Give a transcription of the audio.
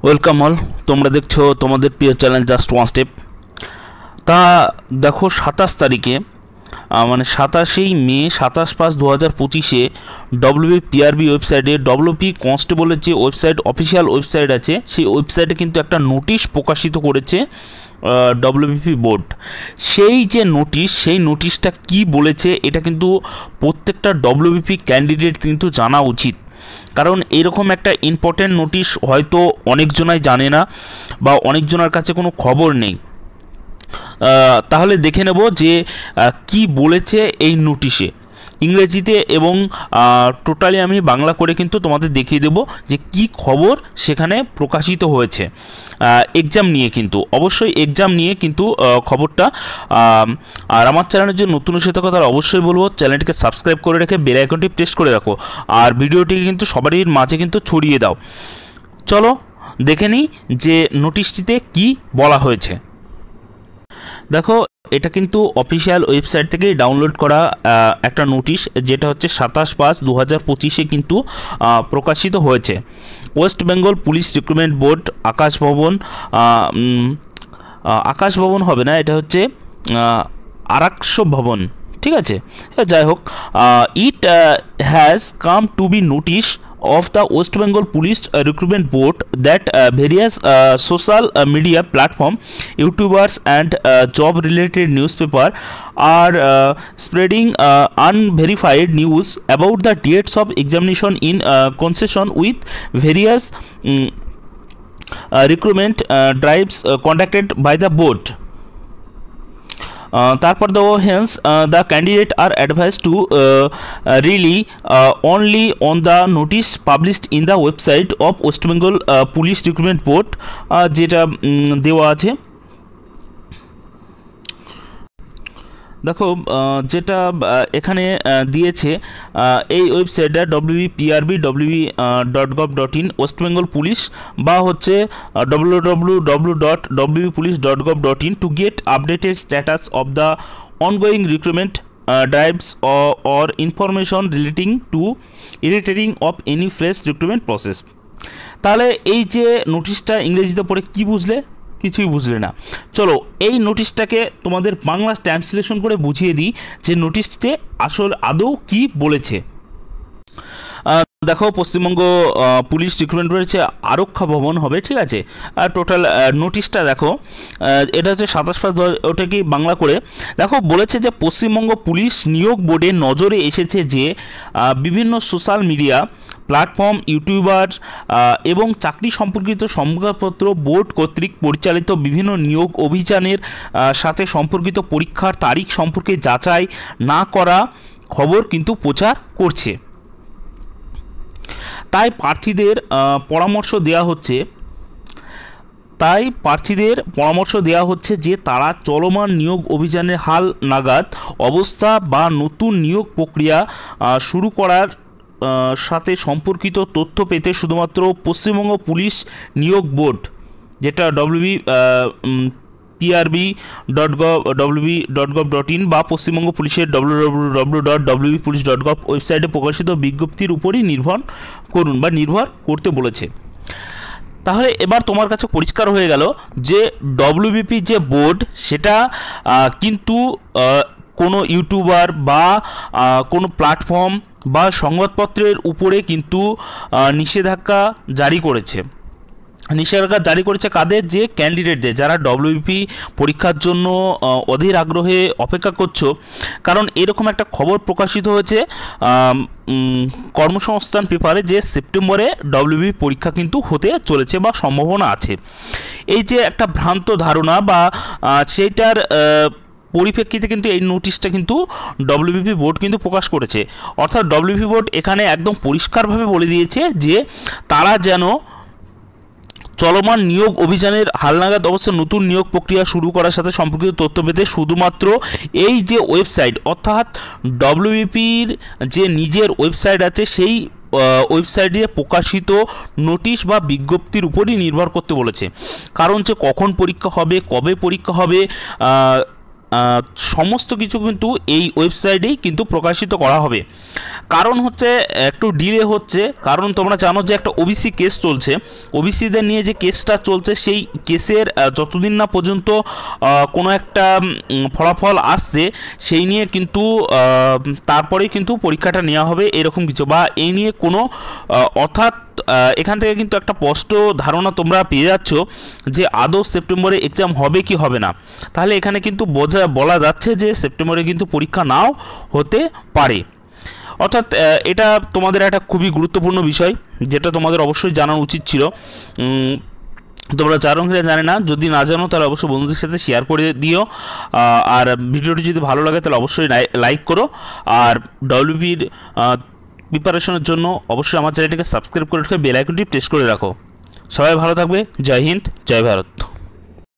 Welcome all. তোমরা দেখছো তোমাদের প্রিয় চ্যানেল জাস্ট ওয়ান স্টেপ। তা দেখো 27 তারিখে মানে 27 মে 27/5/2025 ডব্লিউপিআরবি ওয়েবসাইটে ডব্লিউপি কনস্টেবলের যে ওয়েবসাইট অফিসিয়াল ওয়েবসাইট আছে সেই ওয়েবসাইটে কিন্তু একটা নোটিশ প্রকাশিত করেছে ডব্লিউবিপি বোর্ড। সেই যে নোটিশ, সেই নোটিশটা কি বলেছে এটা কিন্তু প্রত্যেকটা ডব্লিউবিপি ক্যান্ডিডেট কিন্তু জানা উচিত, কারণ এরকম একটা ইম্পর্টেন্ট নোটিশ হয়তো অনেকজনাই জানে না বা অনেকজনের কাছে কোনো খবর নেই। তাহলে দেখে নেব যে কি বলেছে এই নোটিশে ইংরেজিতে, এবং টোটালি আমি বাংলা করে কিন্তু তোমাদের দেখিয়ে দেব যে কি খবর সেখানে প্রকাশিত হয়েছে এক্সাম নিয়ে, কিন্তু অবশ্যই এক্সাম নিয়ে কিন্তু খবরটা। আর আমার চ্যানেলের যে নতুন এসে থাকো তারা অবশ্যই বলবো চ্যানেলটিকে সাবস্ক্রাইব করে রেখে বেল আইকনটি প্রেস করে রাখো, আর ভিডিওটিকে কিন্তু সবারই মাঝে কিন্তু ছড়িয়ে দাও। চলো দেখে নিই যে নোটিশটিতে কি বলা হয়েছে। দেখো, এটা কিন্তু অফিসিয়াল ওয়েবসাইট থেকেই ডাউনলোড করা একটা নোটিশ, যেটা হচ্ছে 27/5/2025 কিন্তু প্রকাশিত হয়েছে। West Bengal police recruitment board, Akash Bhavan হবে না, এটা হচ্ছে আরাকস ভবন, ঠিক আছে। যাই হোক, it has come to be notice of the West Bengal Police Recruitment Board that various social media platform, YouTubers and job related newspaper are spreading unverified news about the dates of examination in concession with various recruitment drives conducted by the board. তারপর দেবো hence the candidate are advised to rely only on the notice published in the website of West Bengal Police Recruitment Board, যেটা দেওয়া আছে। দেখো, যেটা এখানে দিয়েছে এই ওয়েবসাইটটা www.prb.gov.in ওয়েস্ট বেঙ্গল পুলিশ, বা হচ্ছে www.wpolice.gov.in to get updated status of the ongoing recruitment drives or information relating of any fresh recruitment process। তাহলে এই যে নোটিশটা ইংরেজিতে পড়ে কি বুঝলে? কিছুই বুঝলে না। চলো এই নোটিশটাকে তোমাদের বাংলা ট্রান্সলেশন করে বুঝিয়ে দিই যে নোটিশটিতে আদৌ কি বলেছে। দেখো, পশ্চিমবঙ্গ পুলিশ রিক্রুটমেন্ট রয়েছে আরক্ষা ভবন হবে, ঠিক আছে। আর টোটাল নোটিশটা দেখো, এটা হচ্ছে 27/5, ওটা কি বাংলা করে দেখো। বলেছে যে পশ্চিমবঙ্গ পুলিশ নিয়োগ বোর্ডের নজরে এসেছে যে বিভিন্ন সোশ্যাল মিডিয়া প্ল্যাটফর্ম, ইউটিউবার এবং চাকরি সম্পর্কিত সংবাদপত্র বোর্ড কর্তৃক পরিচালিত বিভিন্ন নিয়োগ অভিযানের সাথে সম্পর্কিত পরীক্ষার তারিখ সম্পর্কে যাচাই না করা খবর কিন্তু প্রচার করছে। তাই প্রার্থীদের পরামর্শ দেওয়া হচ্ছে যে তারা চলমান নিয়োগ অভিযানের হাল নাগাদ অবস্থা বা নতুন নিয়োগ প্রক্রিয়া শুরু করার সাথে সম্পর্কিত তথ্য পেতে শুধুমাত্র পশ্চিমবঙ্গ পুলিশ নিয়োগ বোর্ড, যেটা www.prb.gov.in বা পশ্চিমবঙ্গ পুলিশের www.wpolice.gov ওয়েবসাইটে প্রকাশিত বিজ্ঞপ্তির উপরই নির্ভর করুন বা নির্ভর করতে বলেছে। তাহলে এবার তোমার কাছে পরিষ্কার হয়ে গেল যে ডব্লিউবিপি যে বোর্ড সেটা কিন্তু কোনো ইউটিউবার বা কোনো প্ল্যাটফর্ম বা সংবাদপত্রের উপরে কিন্তু নিষেধাজ্ঞা জারি করেছে। কাদের? যে ক্যান্ডিডেটদের, যারা ডব্লিউবিপি পরীক্ষার জন্য অধীর আগ্রহে অপেক্ষা করছো। কারণ এরকম একটা খবর প্রকাশিত হয়েছে কর্মসংস্থান পেপারে যে সেপ্টেম্বরে ডব্লিউবিপি পরীক্ষা কিন্তু হতে চলেছে বা সম্ভাবনা আছে। এই যে একটা ভ্রান্ত ধারণা বা সেইটার পরিপ্রেক্ষিতে কিন্তু এই নোটিশটা কিন্তু ডব্লিউবিপি বোর্ড কিন্তু প্রকাশ করেছে। অর্থাৎ ডব্লিউবিপি বোর্ড এখানে একদম পরিষ্কারভাবে বলে দিয়েছে যে তারা যেন চলমান নিয়োগ অভিযানের হালনাগাদ অবস্থা নতুন নিয়োগ প্রক্রিয়া শুরু করার সাথে সম্পর্কিত তথ্য পেতে শুধুমাত্র এই যে ওয়েবসাইট, অর্থাৎ ডব্লিউবিপির যে নিজের ওয়েবসাইট আছে সেই ওয়েবসাইটে প্রকাশিত নোটিশ বা বিজ্ঞপ্তির উপরই নির্ভর করতে বলেছে। কারণ যে কখন পরীক্ষা হবে, কবে পরীক্ষা হবে, সমস্ত কিছু কিন্তু এই ওয়েবসাইটেই কিন্তু প্রকাশিত করা হবে। কারণ হচ্ছে একটু ডিলে হচ্ছে, কারণ তোমরা জানো যে একটা ওবিসি কেস চলছে, ওবিসিদের নিয়ে যে কেসটা চলছে সেই কেসের যতদিন না পর্যন্ত কোনো একটা ফলাফল আসছে সেই নিয়ে কিন্তু তারপরেই কিন্তু পরীক্ষাটা নেওয়া হবে এরকম কিছু, বা এই নিয়ে কোনো অর্থাৎ এখান থেকে কিন্তু একটা স্পষ্ট ধারণা তোমরা পেয়ে যাচ্ছ যে আদৌ সেপ্টেম্বরে এক্সাম হবে কি হবে না। তাহলে এখানে কিন্তু বলা যাচ্ছে যে সেপ্টেম্বরে কিন্তু পরীক্ষা নাও হতে পারে। অর্থাৎ এটা তোমাদের একটা খুবই গুরুত্বপূর্ণ বিষয়, যেটা তোমাদের অবশ্যই জানা উচিত ছিল। তোমরা জানো কি জানে না, যদি না জানো তাহলে অবশ্যই বন্ধুদের সাথে শেয়ার করে দিও। আর ভিডিওটি যদি ভালো লাগে তাহলে অবশ্যই লাইক করো। আর ডব্লিউবির প্রিপারেশনের জন্য অবশ্যই আমার চ্যানেলটিকে সাবস্ক্রাইব করে রেখে বেল আইকনটি প্রেস করে রাখো। সবাই ভালো থাকবে। জয় হিন্দ, জয় ভারত।